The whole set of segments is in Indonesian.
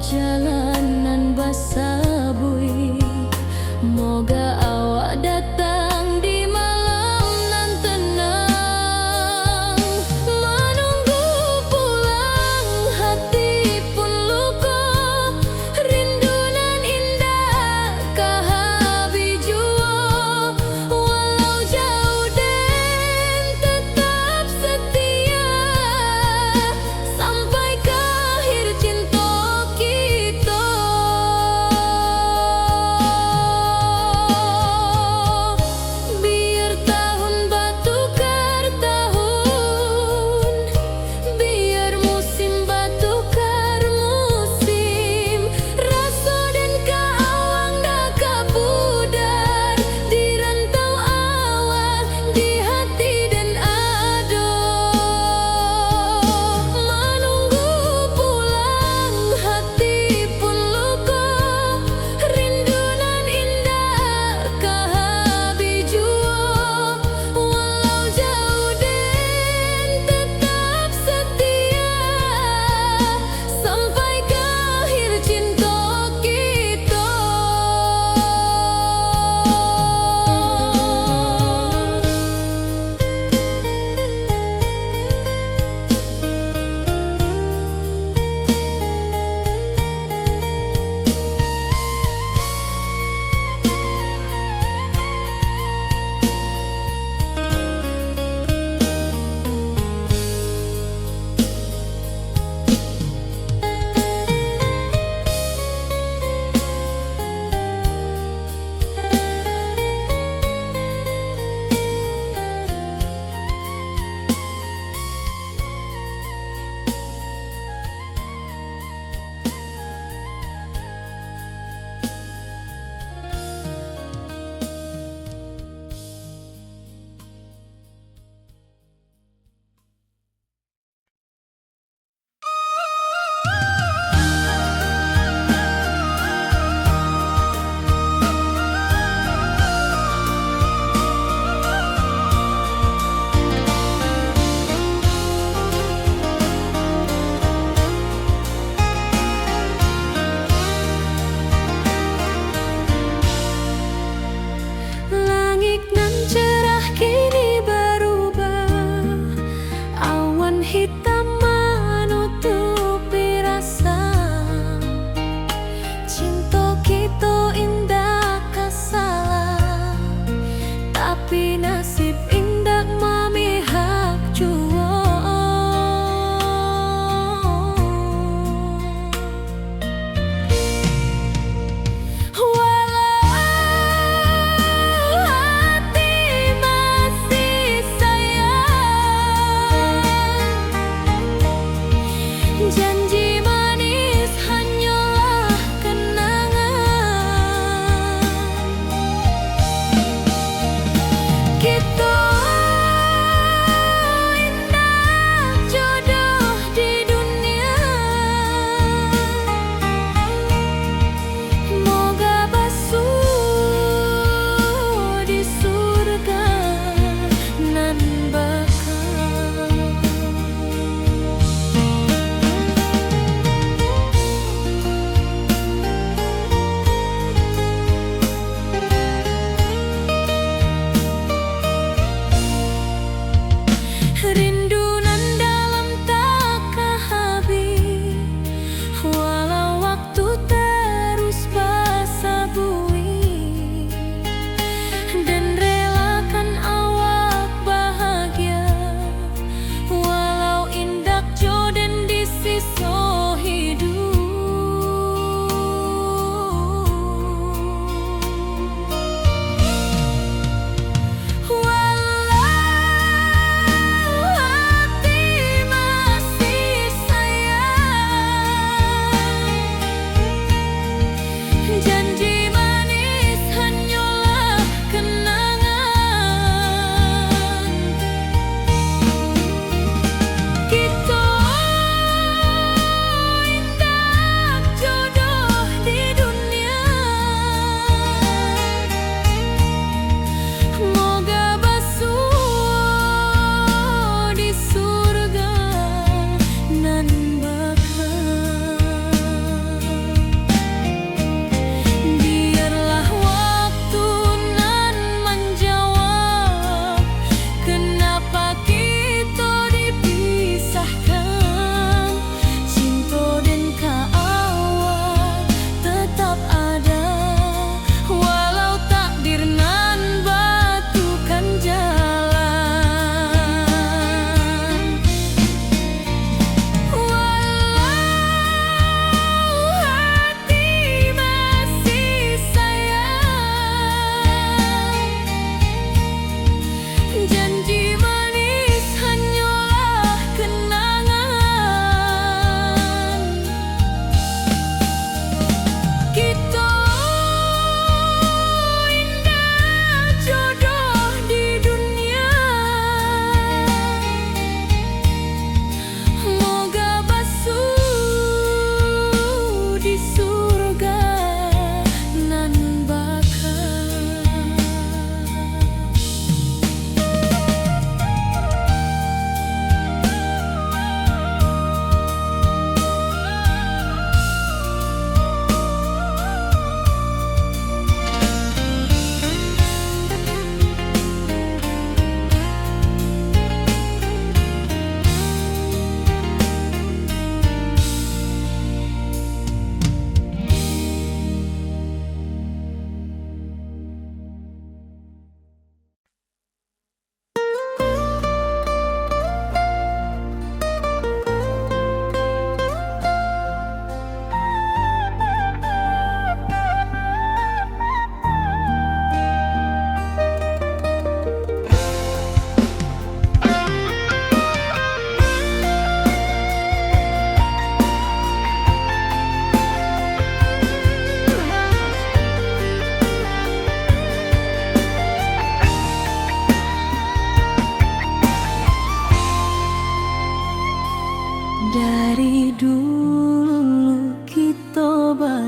jalanan basabui, moga awak datang di malam nan tenang. Menunggu pulang hati pun luka, rindu nan indah kahabi jua. Walau jauh den tetap setia, sampai ke akhir cinta kita.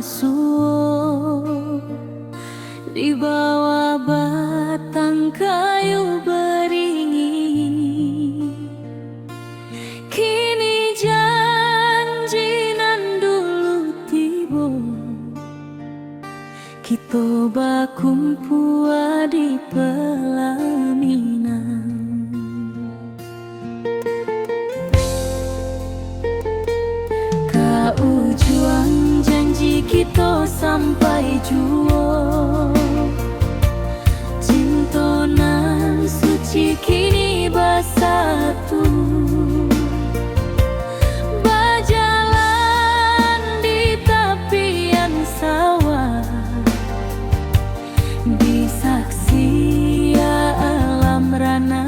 suo di bawah batang kayu beringin. Kini janji nan dulu tiba, kita bakumpul di pelaminan. Juang janji kita sampai jua, cinta nan suci kini bersatu, berjalan di tepian sawah, di saksi alam rana.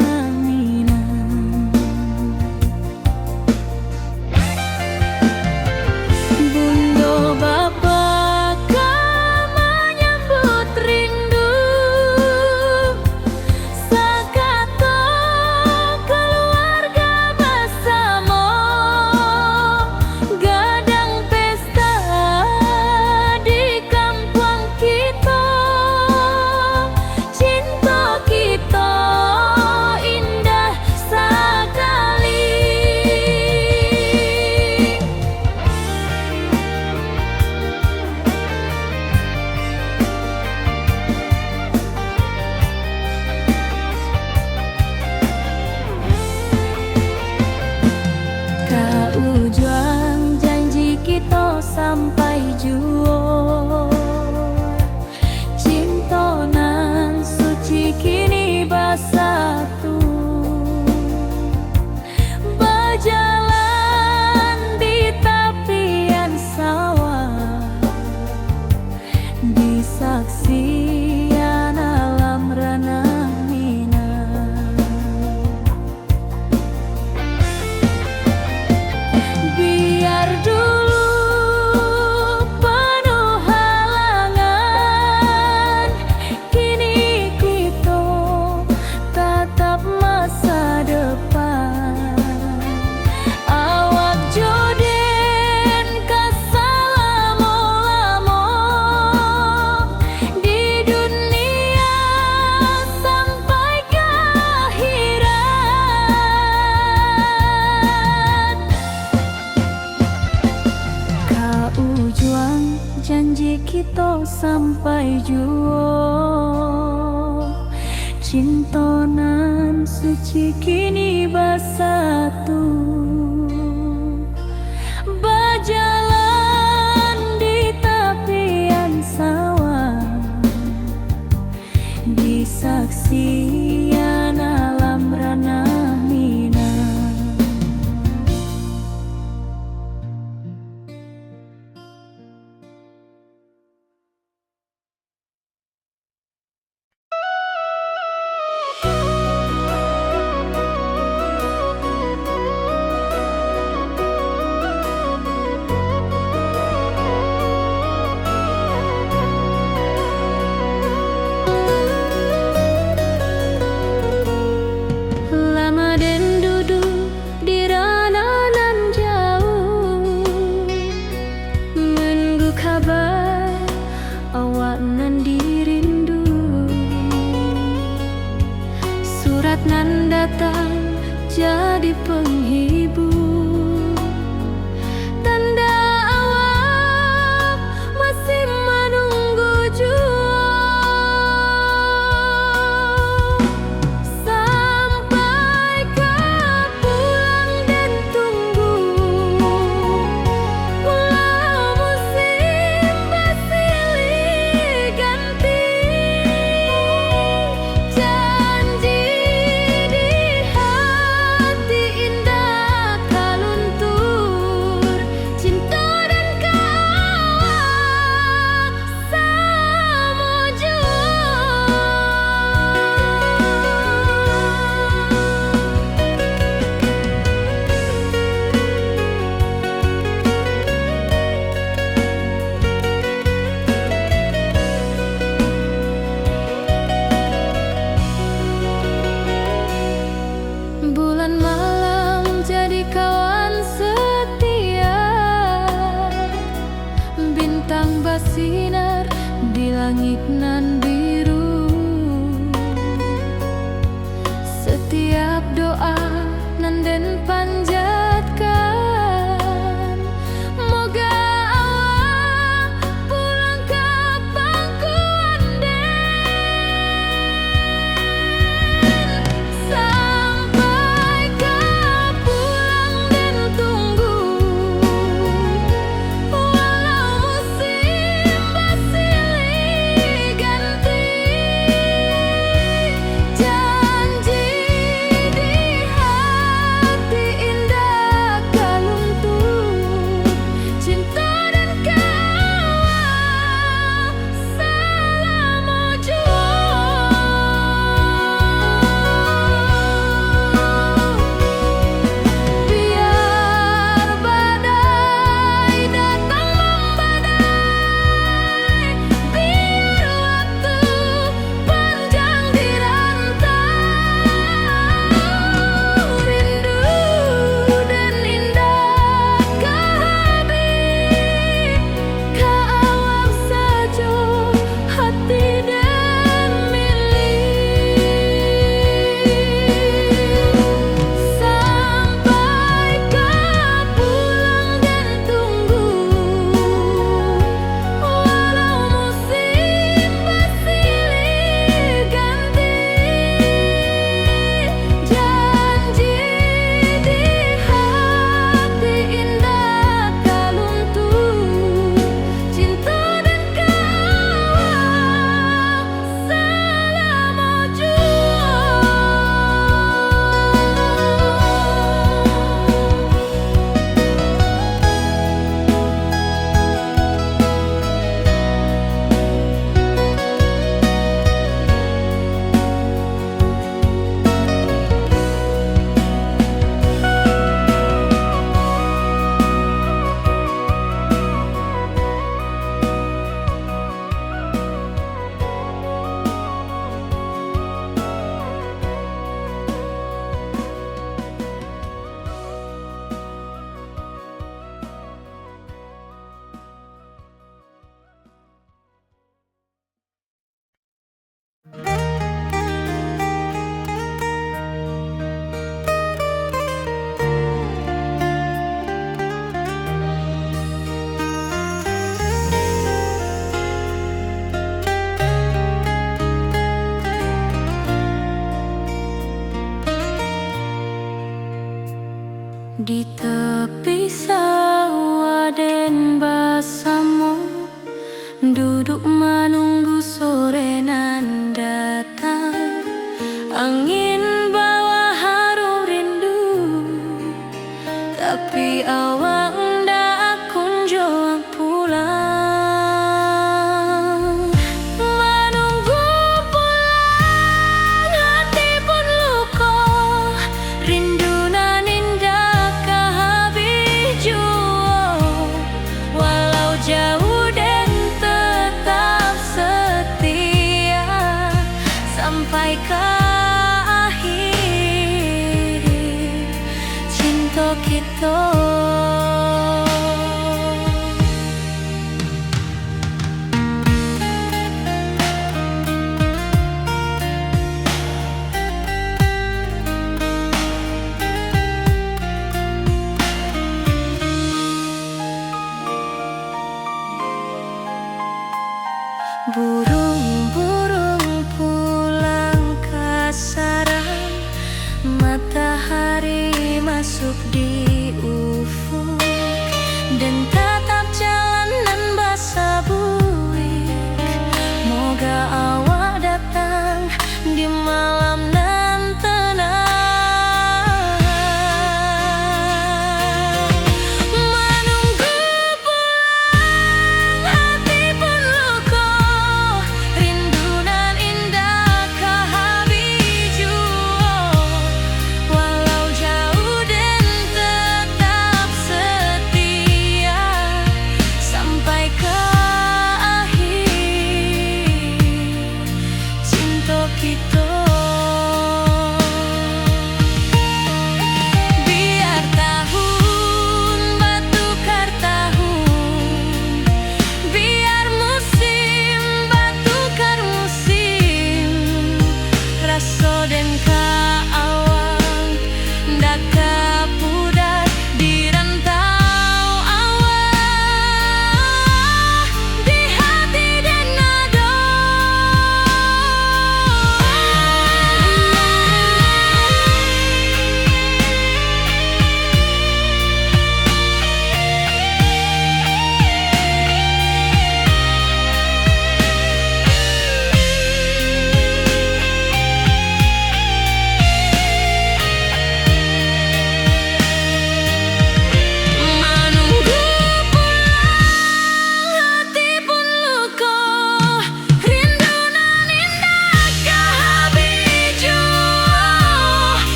Juang janji kita sampai jua, cinta nan suci kini bersatu, berjalan di tepian sawah, di saksian alam rana. Janji kita sampai jua, cinta nan suci kini bersatu, berjalan di tepian sawah, di saksian alam rana. Surat nan datang jadi penghibur, tanda awak masih menunggu jua, sampai kau pulang dan tunggu mula musim bersilih ganti. Janji di hati indah bersinar di langit nan biru. Setiap doa nan den panjatkan, moga Allah pulang ke pangkuan sampai ke pulang dan tunggu. Walau musim bersilih ganti, janji di hati indah kaluntur, cinta dan kawal selama biar badai datang membadai, biar waktu panjang dirantau, rindu dan indah kehabis, kawal saja hati dan milik sampai ke pulang dan tunggu. Walau musim bersilih ganti, janji di hati indah kaluntur, cinta dan kawal selama di tepi sawah den basamu, duduk menunggu sore nan datang. Angin bawa harum rindu, tapi awak ndak kunjung pulang. Menunggu pulang hati pun luka, rindu nan indah kehabis jua. Walau jauh dan tetap setia sampai ke akhir cinta kita. Burung-burung pulang ke sarang, matahari masuk di ufuk, dan tatap jalanan basah buik. Moga awak datang di malam nan tenang. Menunggu pulang hati pun luka,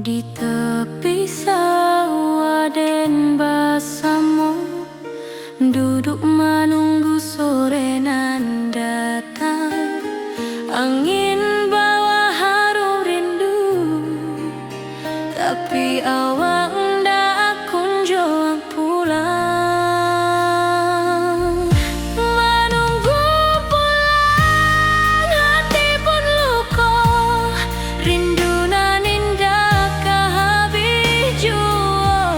Di tepi sawah den basamu, duduk menunggu sore nan datang. Angin bawa harum rindu, tapi awak ndak kunjung pulang. Menunggu pulang, hati pun luka, rindu nan indah kehabis jua.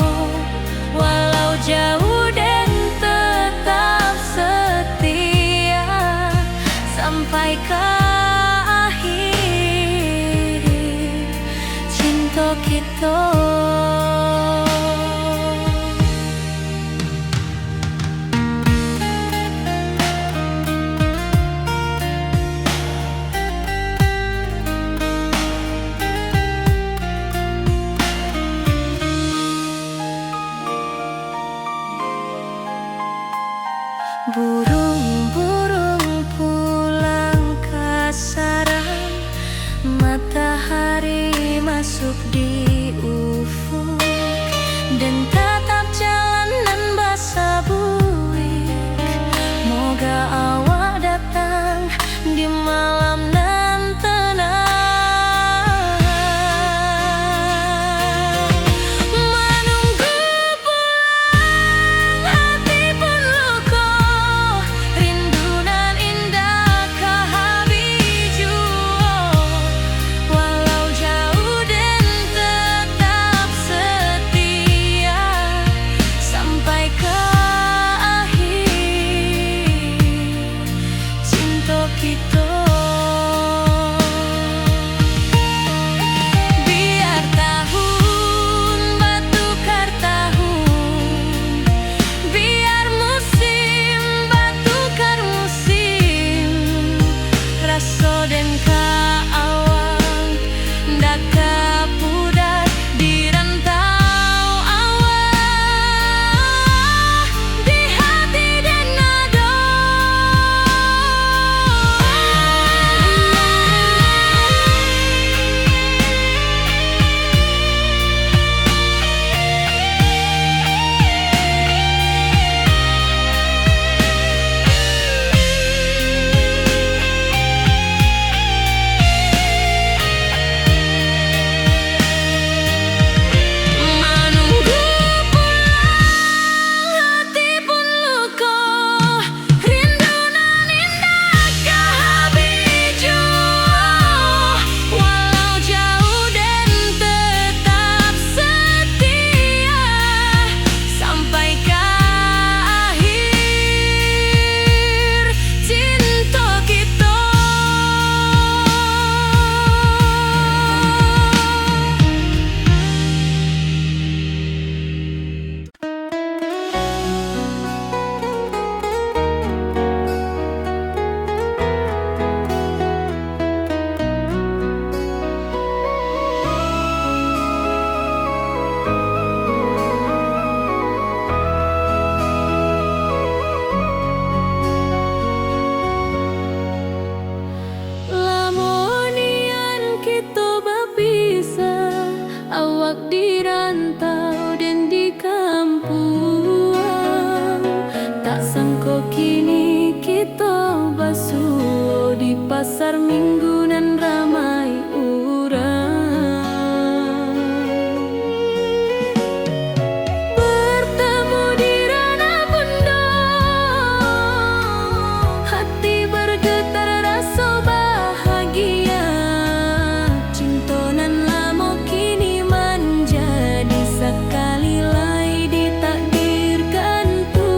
Walau jauh dan tetap setia sampai ke akhir cinta kita. Burung-burung pulang ke sarang, matahari masuk di ufuk, dan tatap jalanan basah buik. Moga awak datang di malam nan tenang. Menunggu pulang, hati pun luka, rindu nan indah kehabis jua. Walau jauh dan tetap setia sampai ke akhir cinta kita. Biar tahun bertukar tahun, biar musim bertukar musim, rasa dan keawang ndak kepudar di rantau awak, di hati dan nada. Menunggu pulang, hati pun luka, rindu nan indah kehabis jua. Walau jauh dan tetap setia sampai ke akhir cinta kita. Lamonian kita berpisah, awak di rantau dan di kampung. Tak sangka kini kita basuh di pasar minggu nan ramai urang. Bertemu di ranah pondok, hati bergetar rasa bahagia. Cinta nan lama kini menjadi sekali lagi ditakdirkan Tuhan.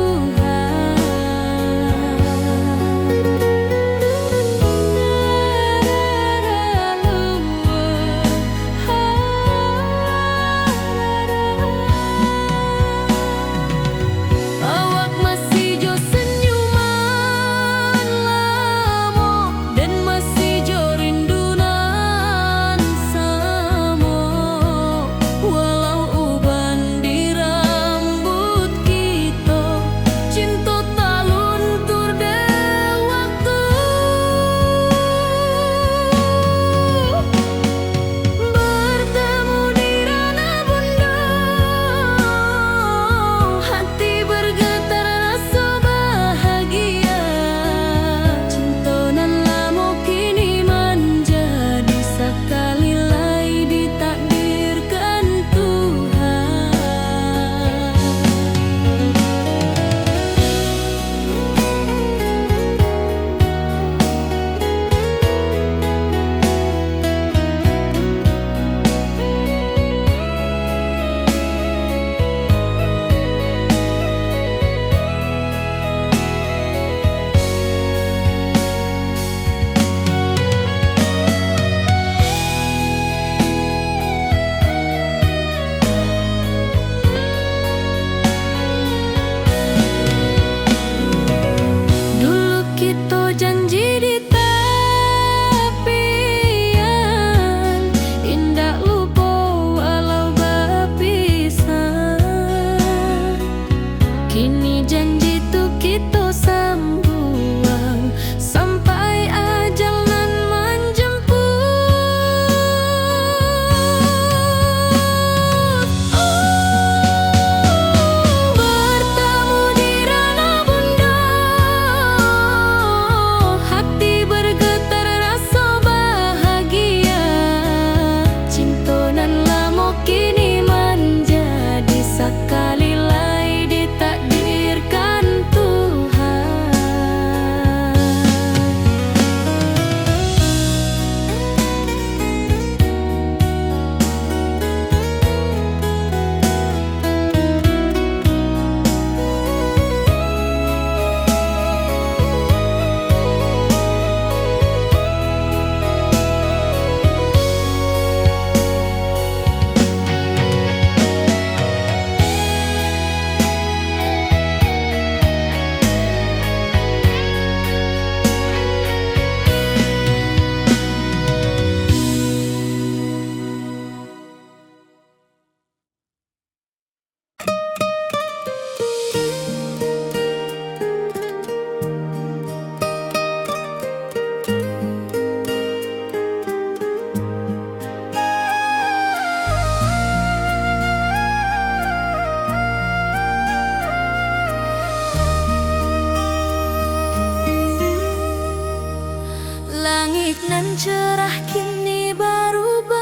nan cerah kini berubah.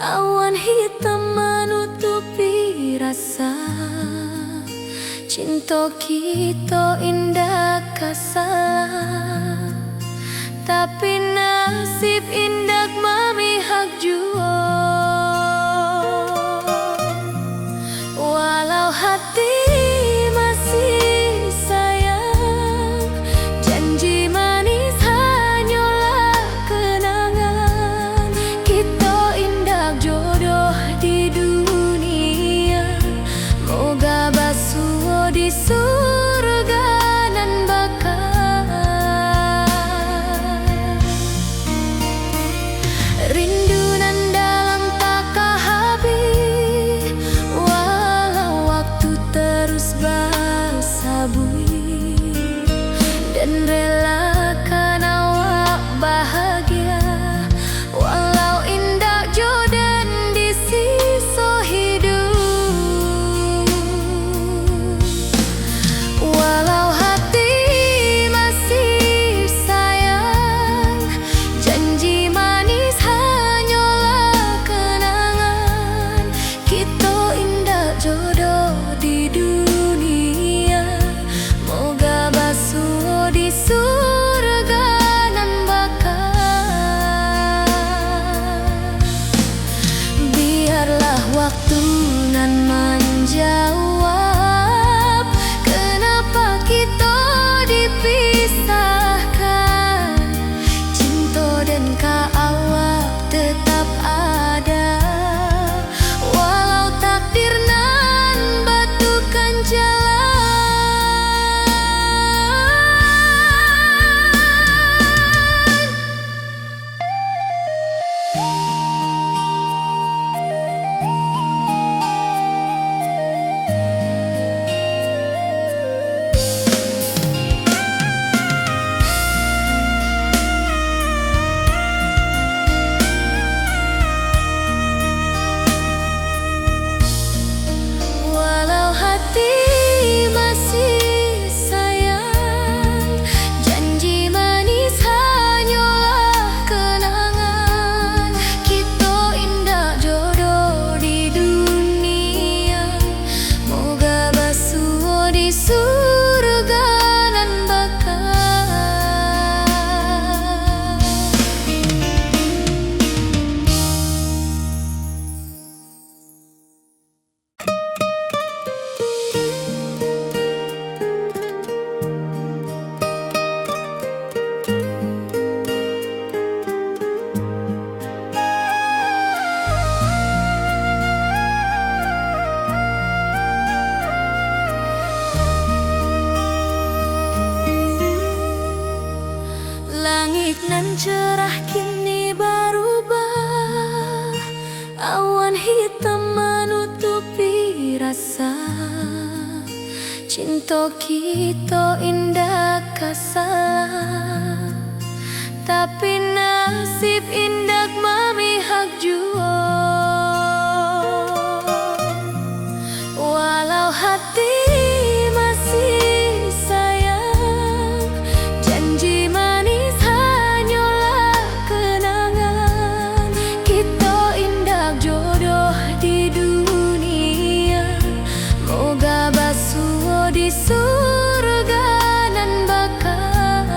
Awan hitam menutupi rasa. Cinta kita indah kasalah, tapi nasib indah memihak jua. Walau hati masih sayang, janji manis hanyalah kenangan. Kita indah jodoh di dunia, moga basuh di surga nan bakal. Rindu nan dalam tak habis, walau waktu terus bersabui, dan relakan awak bahagia. Walau indah jodoh di sisa hidup, walau hati masih sayang, janji manis hanyalah kenangan. Kita indah jodoh di dunia, moga basuh di surga nan bakal. Biarlah waktu nan menjawab, kenapa kita dipisahkan. Cinta dan awak tetap ada, walau takdir nan batukan jalan. Walau hati masih sayang, janji manis hanyalah kenangan. Kita indah jodoh di dunia, moga basuh di surga nan bakal. Langit nan cerah kini berubah. Awan hitam menutupi rasa. Cinta kita indah kasalah, tapi nasib indah memihak jua. Walau hati masih sayang, janji manis hanyalah kenangan. Kita indah jodoh di dunia, moga basuh di surga nan bakal.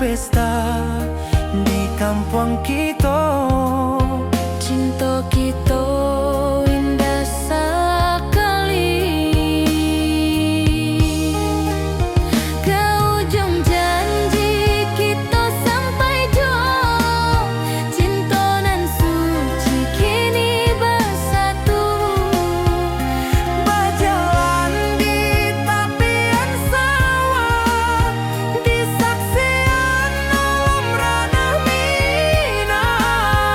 pesta di kampung kita. Cinta kita indah sekali. Ke ujung janji kita sampai jauh. Cinta nan suci kini bersatu. Berjalan di tepian sawah, di saksian alam ranah Minang.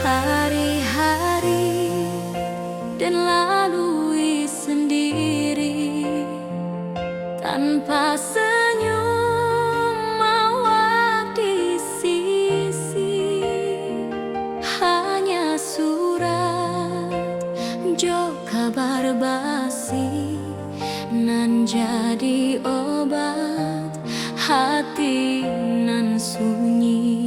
hari-hari dan lalui sendiri tanpa senyum mawar di sisi, hanya surat jo kabar basi nan jadi obat hati nan sunyi.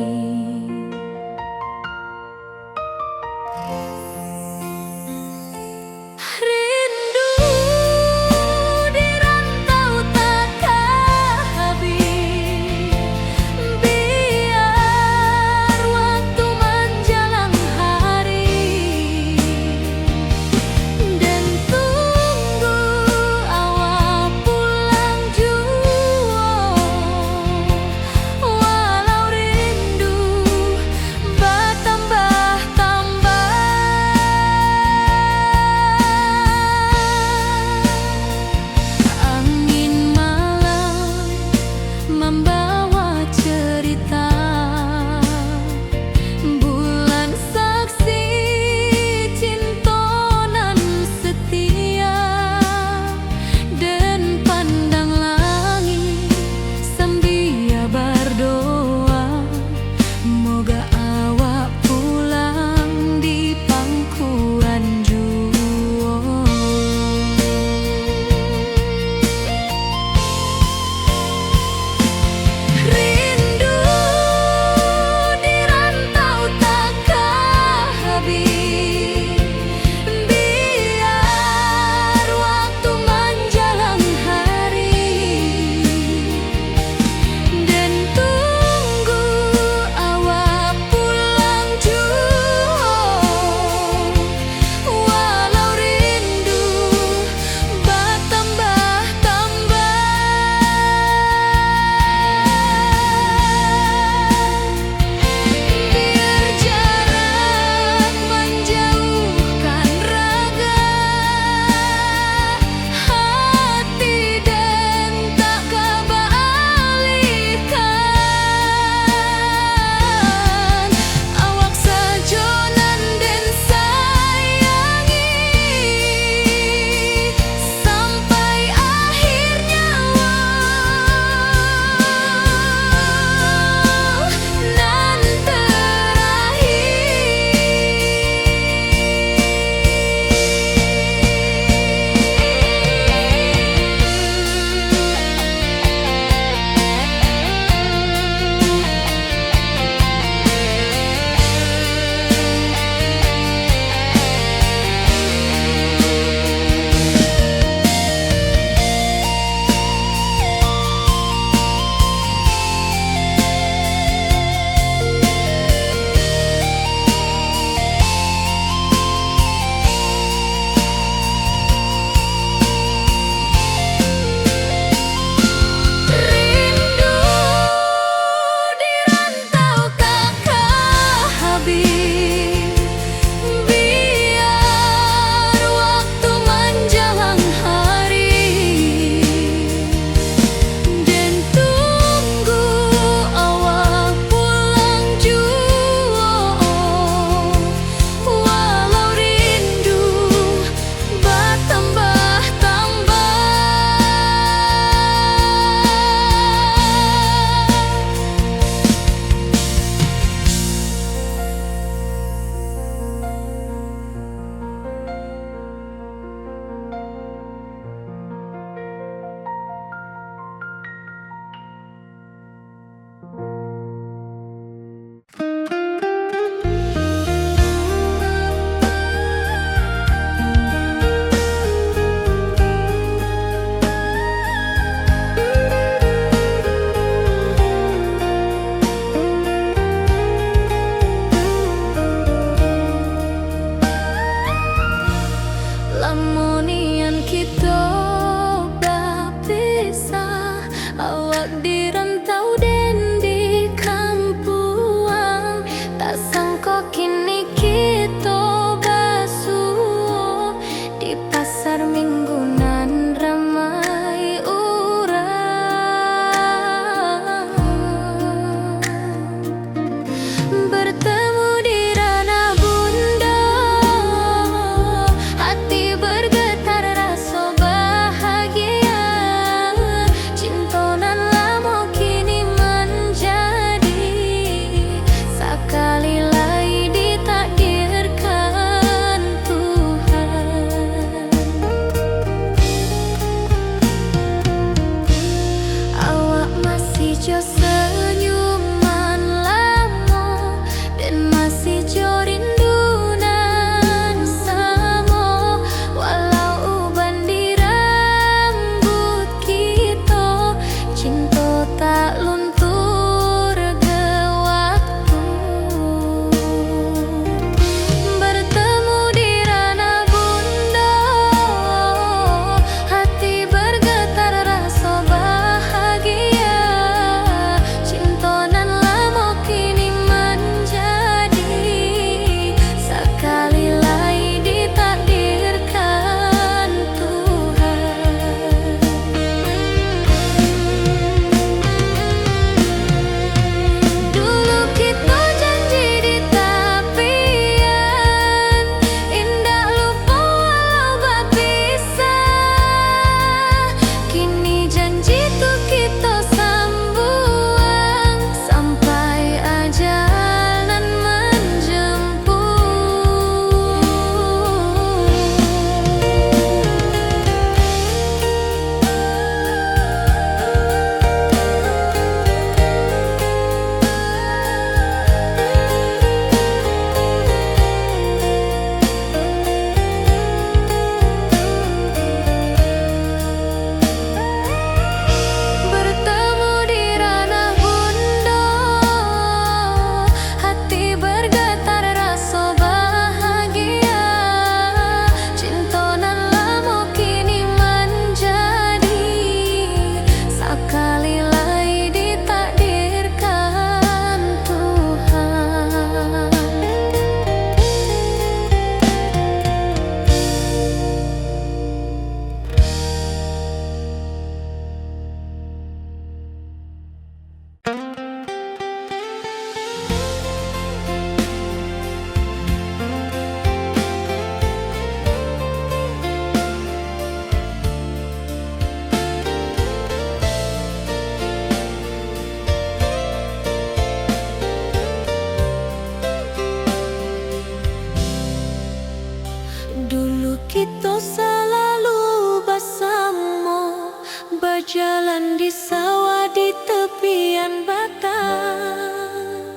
kita selalu bersama, berjalan di sawah di tepian batang.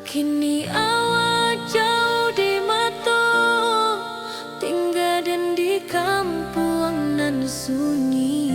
Kini awak jauh di mata, tinggal dan di kampung nan sunyi.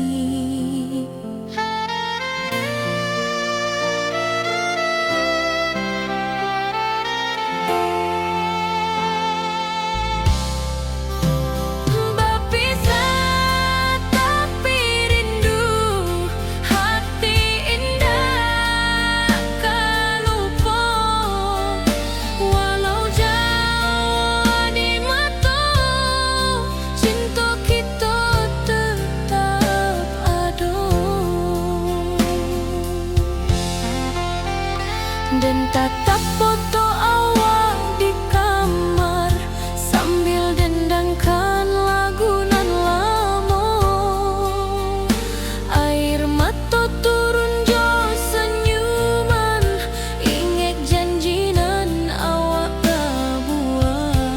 Dan tatap foto awak di kamar sambil dendangkan lagu nan lama. Air mata turun jo senyuman, ingat janji nan awak buat.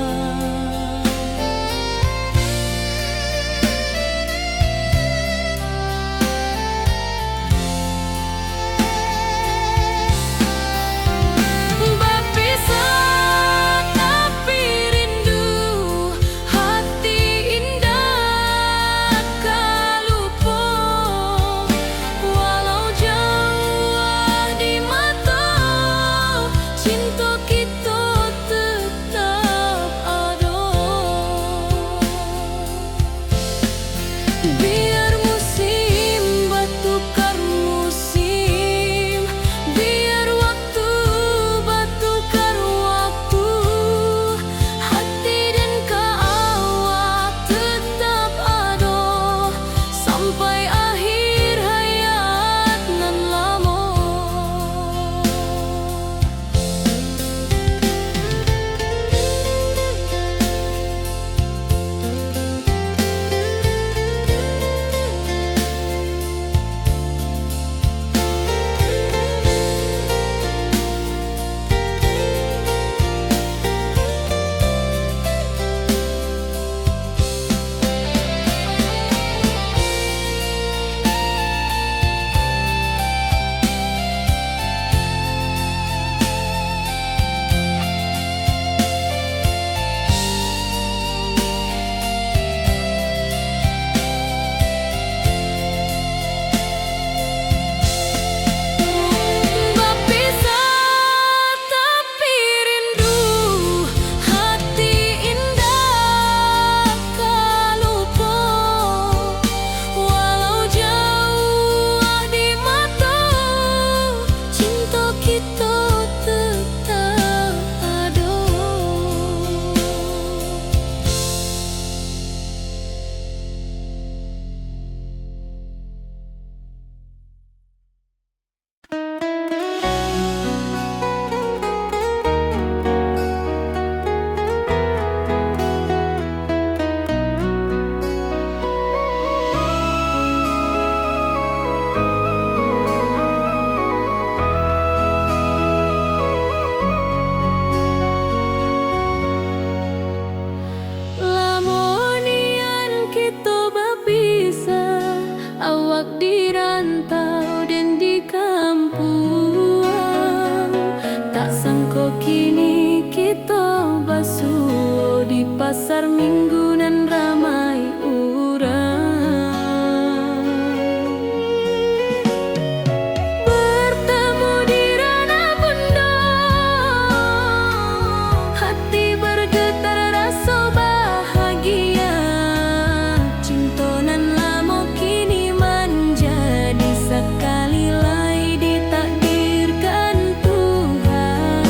Biar musim bertukar musim, biar waktu bertukar waktu, hati dan awak tetap ada sampai akhir hayat nan lama. Awak di rantau dan di kampung, tak sangka kini kita basuh di pasar minggu nan ramai urang. Bertemu di ranah bunda, hati bergetar rasa bahagia. Cinta nan lama kini menjadi sekali lagi ditakdirkan Tuhan.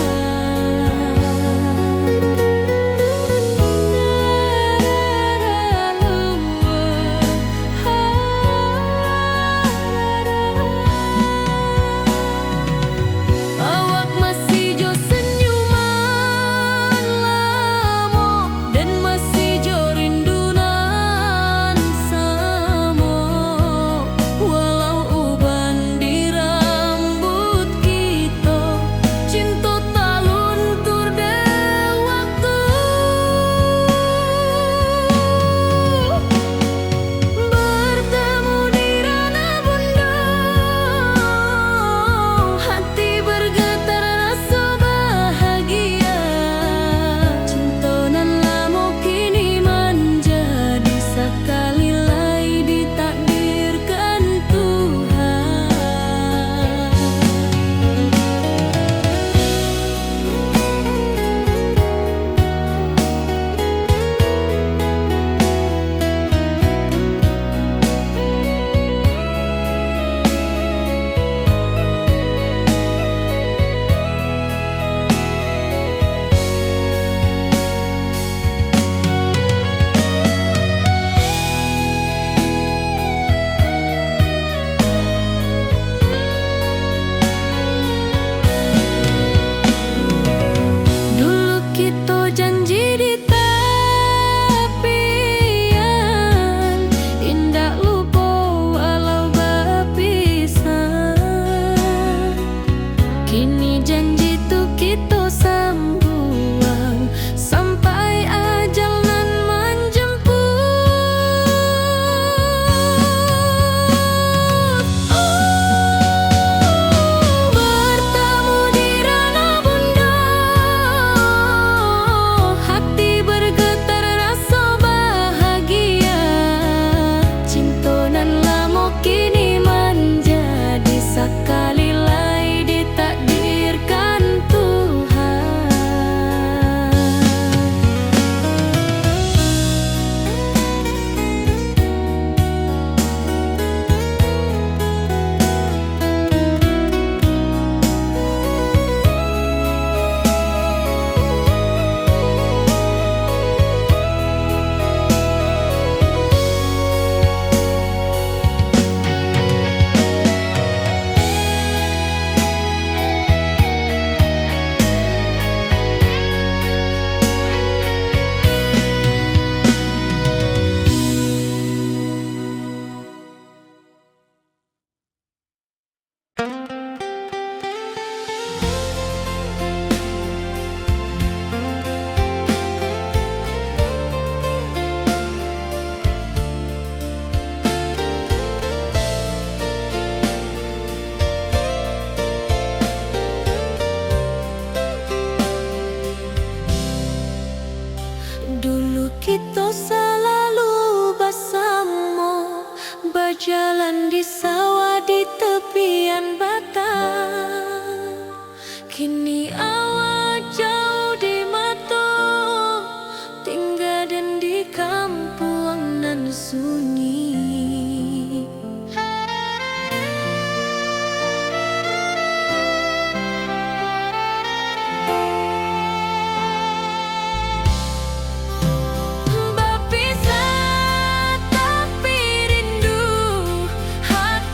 sawah di tepian batang. Kini awak jauh di mata, tinggal dan di kampung nan sunyi. Berpisah tapi rindu, hati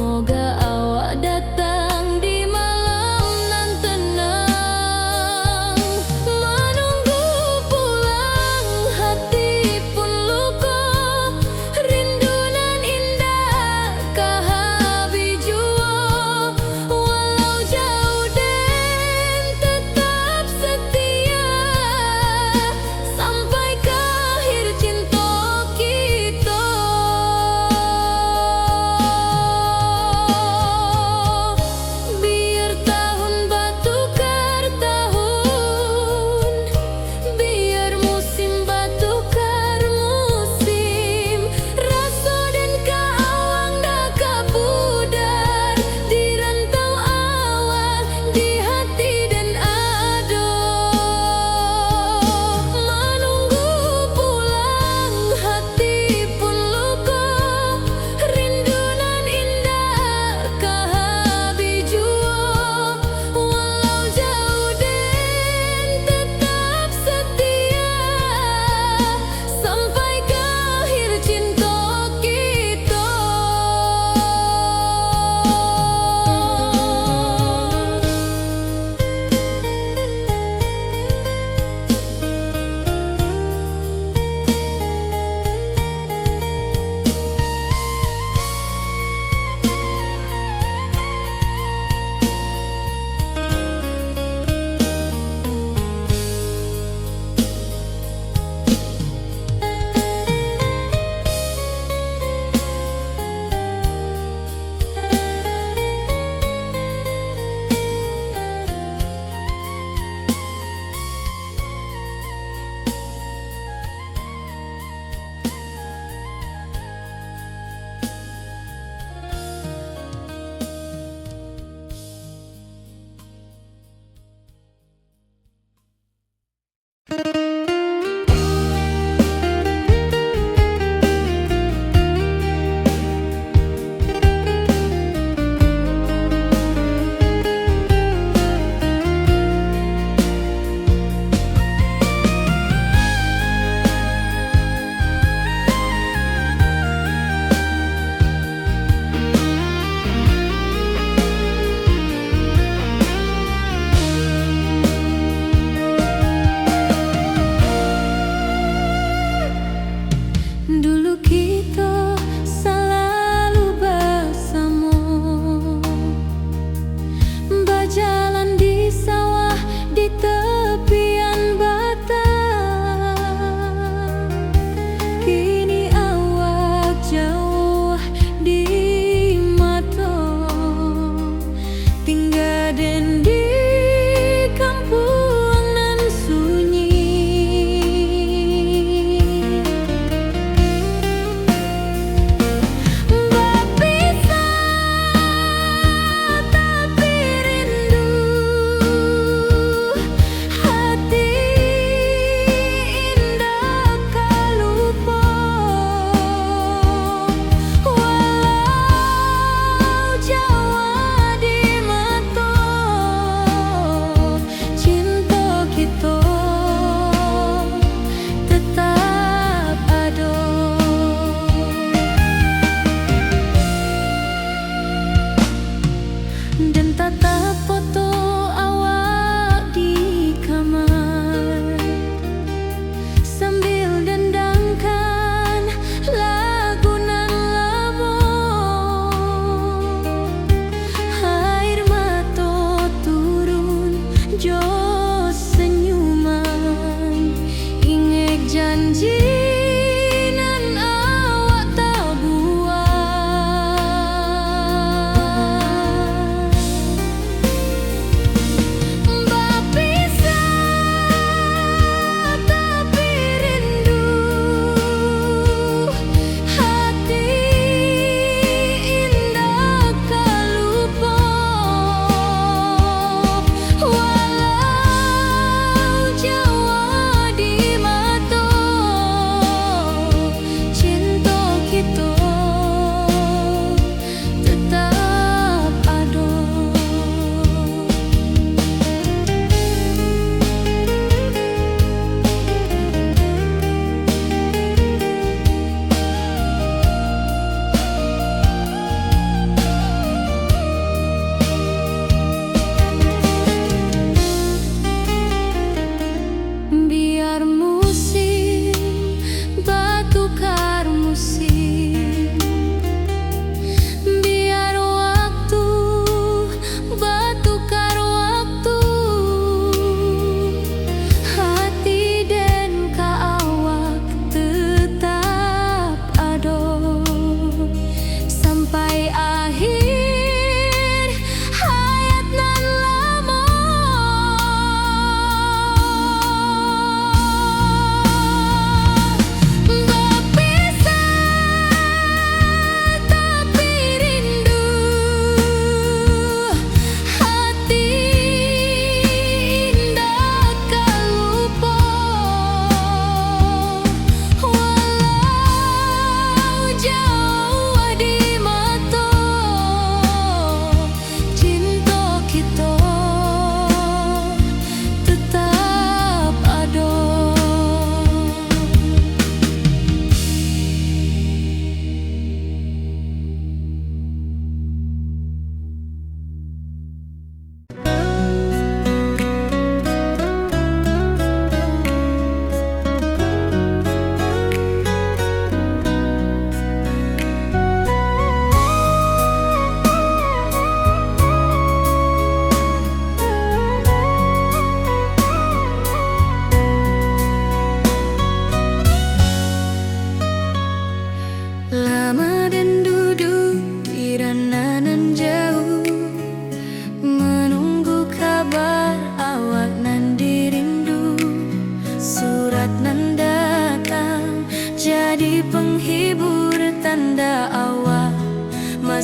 Semoga awak datang di malam nan tenang. Menunggu pulang hati pun luka, rindu nan indah kahabi jua. Walau jauh den tetap setia, sampai ke akhir cinta kita.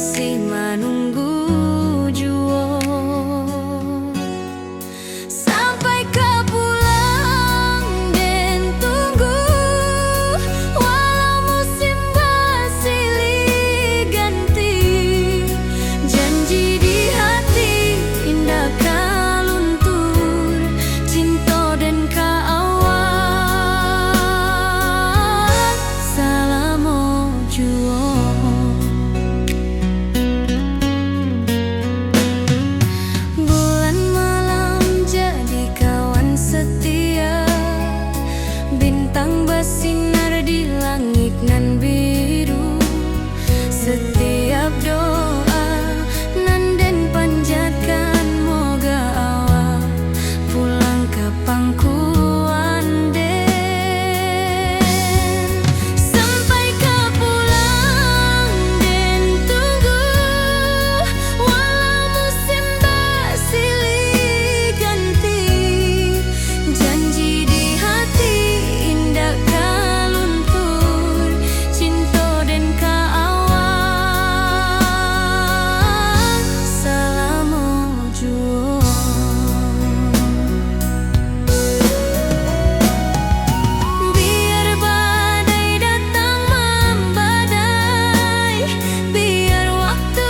masih menunggu jua. Sampai kau pulang dan tunggu, walau musim bersilih ganti. Janji di hati indah kau luntur, cinta dan kaawak selama jua. Bulan malam jadi kawan setia, bintang bersinar di langit nan biru. Setiap doa nan den panjatkan, moga awak pulang ke pangkuan den. Sampai kau pulang dan tunggu, walau musim bersilih ganti. Janji di hati indah kau luntur, cinta dan kaawak selama jua. Biar badai datang membadai, biar waktu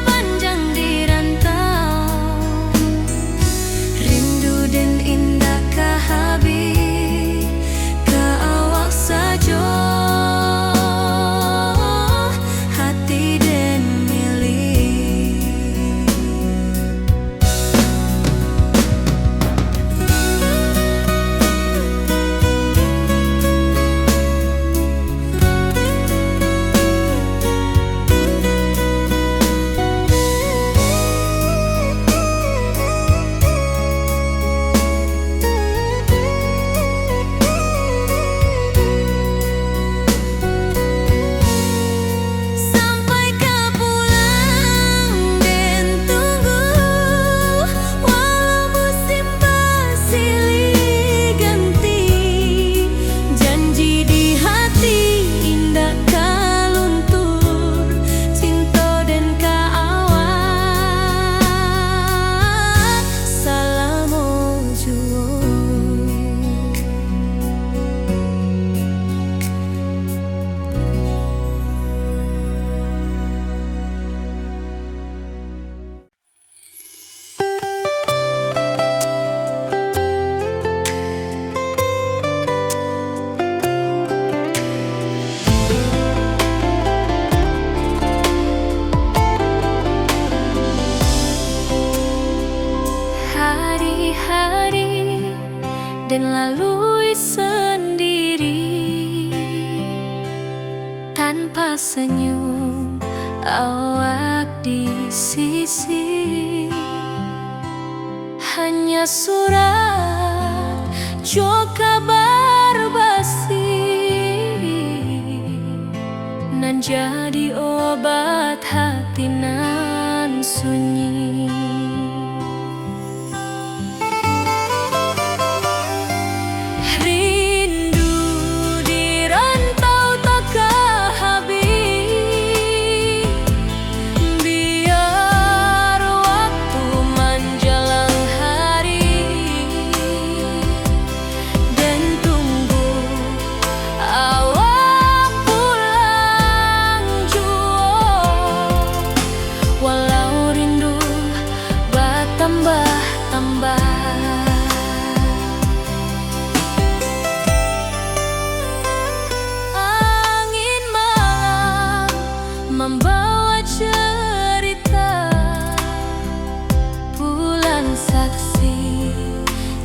panjang dirantau, rindu dan indah kah habis ke awak saja, hati dan milik. Sampai kau pulang dan tunggu, walau musim bersilih ganti. Janji di hati indah kau luntur, cinta dan kaawak selama jua. Hari-hari dan lalui sendiri, tanpa senyum awak di sisi. Hanya surat jo kabar basi nan jadi obat hati nan sunyi. Rindu di rantau takkan habis, biar waktu menjelang hari dan tunggu awak pulang jua. Walau rindu bertambah-tambah, angin malam membawa cerita, bulan saksi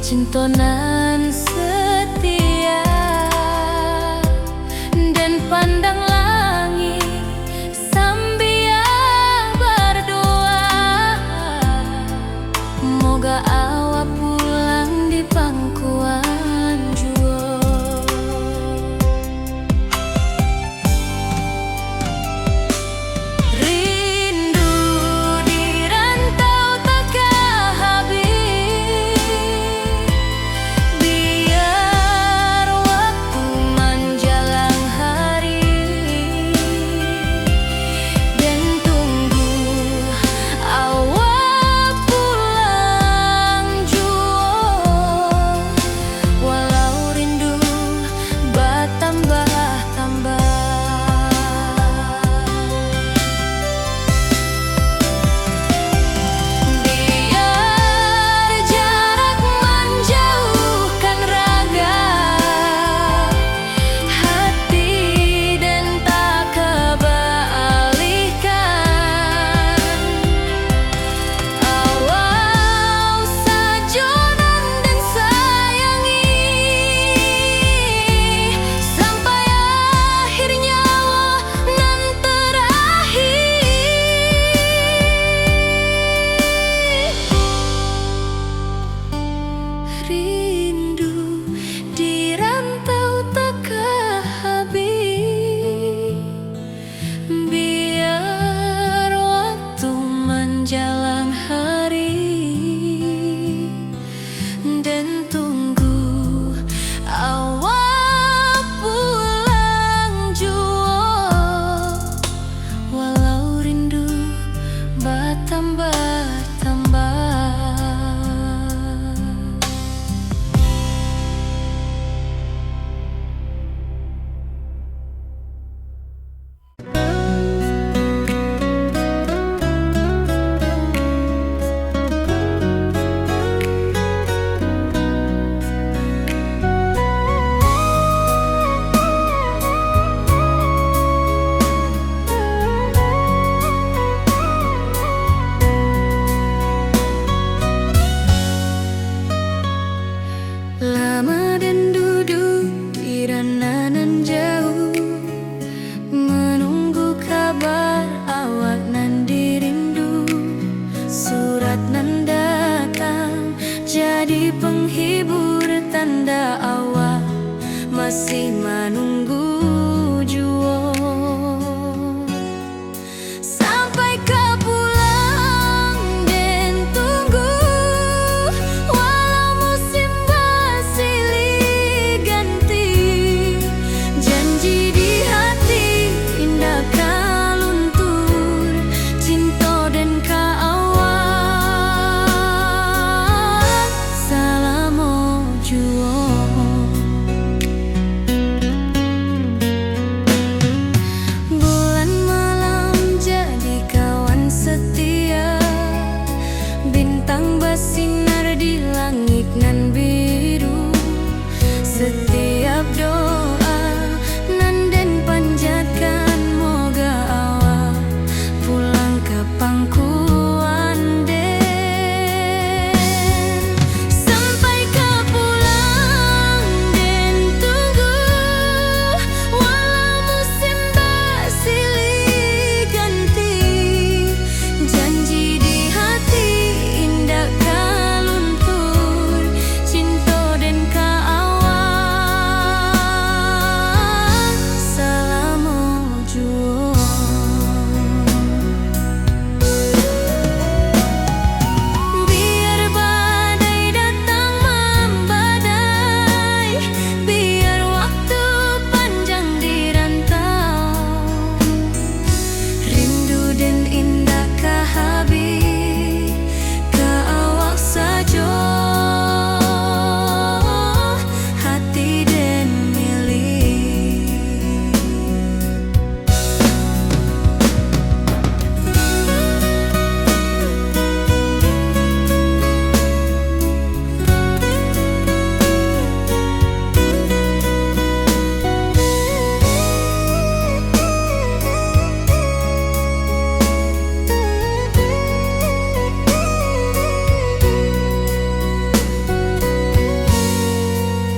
cinta nan setia. Dan pandang langit sambil berdoa, moga awak pulang di pangkuan jua. Rindu di rantau takkan habis, bertambah. Lama dan duduk di rananan jauh, menunggu kabar awak nan dirindu. Surat nan datang jadi penghibur, tanda awak masih menunggu jua. Sampai kau pulang dan tunggu, walau musim bersilih ganti. Janji di hati indah kau luntur, cinta dan kaawak selama jua. Bulan malam jadi kawan setia, bintang bersinar di langit nan biru. Setiap doa nan den panjatkan, moga awak pulang ke pangkuan den. Sampai kau pulang dan tunggu, walau musim bersilih ganti. Janji di hati indah kau luntur, cinta dan kaawak selama jua. Biar badai datang membadai, biar waktu panjang dirantau, rindu dan indah kah habis, kaawak saja hati dan milik.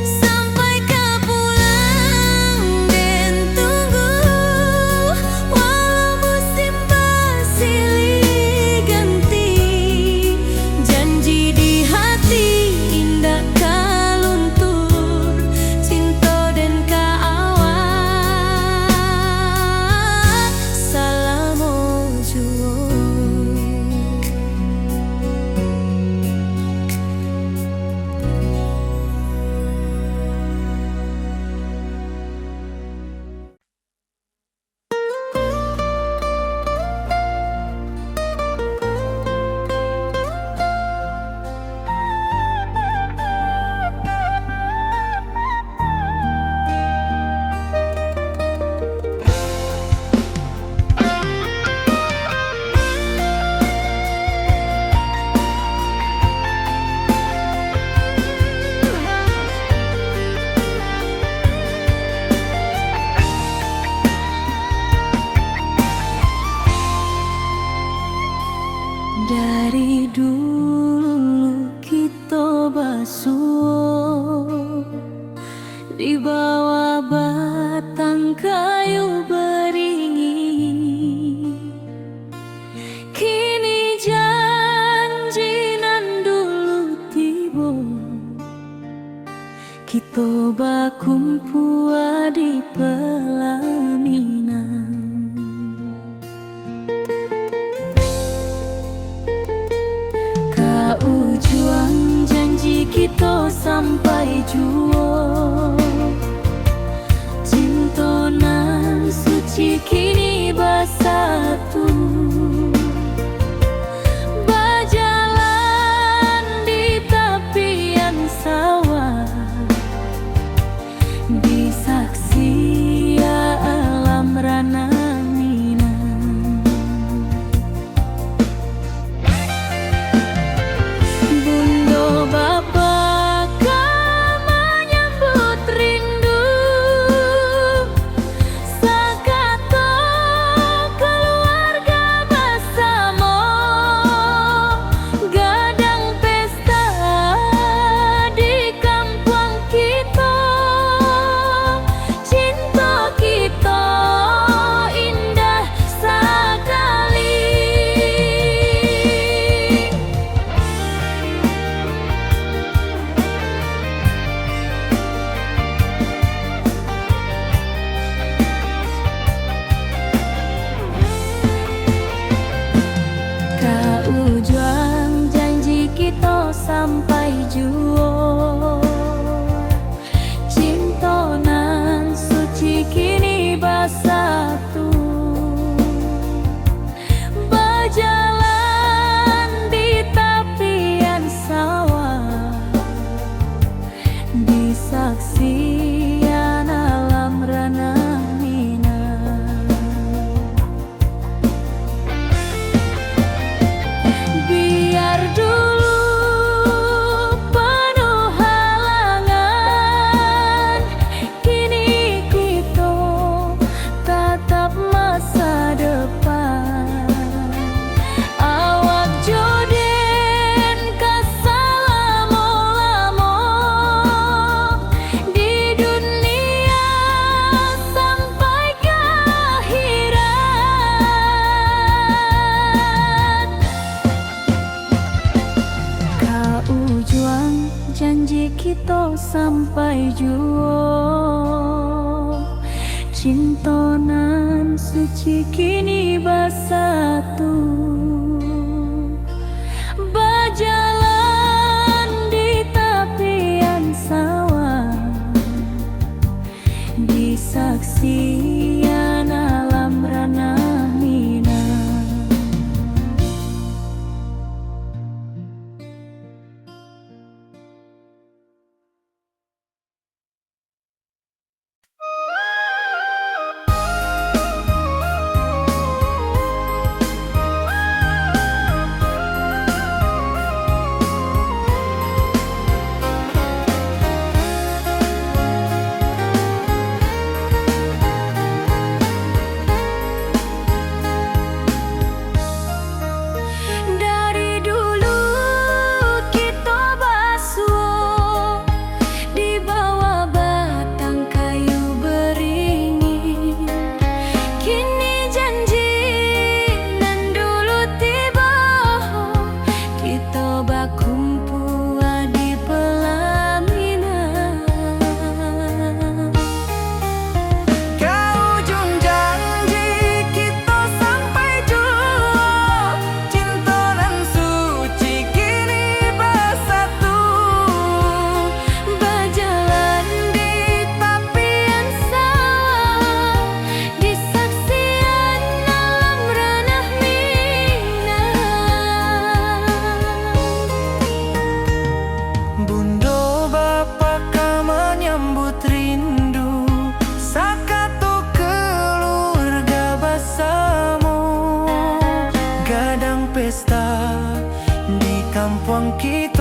Sampai kau pulang dan tunggu, walau musim bersilih ganti. Janji di hati indah kau luntur, cinta dan kaawak selama jua. Dari dulu kita basuh di bawah batang kayu beringin. Kini janji nan dulu tiba, kita bakumpul di pelaminan. Ujung janji kita sampai jua, cinta nan suci kini bersatu. sampai juo. Cintonan suci kini bersatu, berjalan di tepian sawah, disaksikan alam ranah minang. Biar dulu penuh halangan, kini kita tatap masa depan. Awak joden kesalamo-lamo di dunia sampai ke akhirat. Kaujuang janji kita sampai juo, cintonan suci kini bersatu, berjalan di tepian sawah, disaksikan alam ranah minang. Dari dulu kita basuh di bawah batang kayu beringin. Kini janji nan dulu tiba, kita berkumpul di pelaminan. Kaujung janji kita sampai jua, cintonan suci kini bersatu, Berjalan di tepian sawah, disaksikan alam ranah minang. Bundo bapa menyambut rindu, sakatu keluarga bersama, gadang pesta di kampung kita.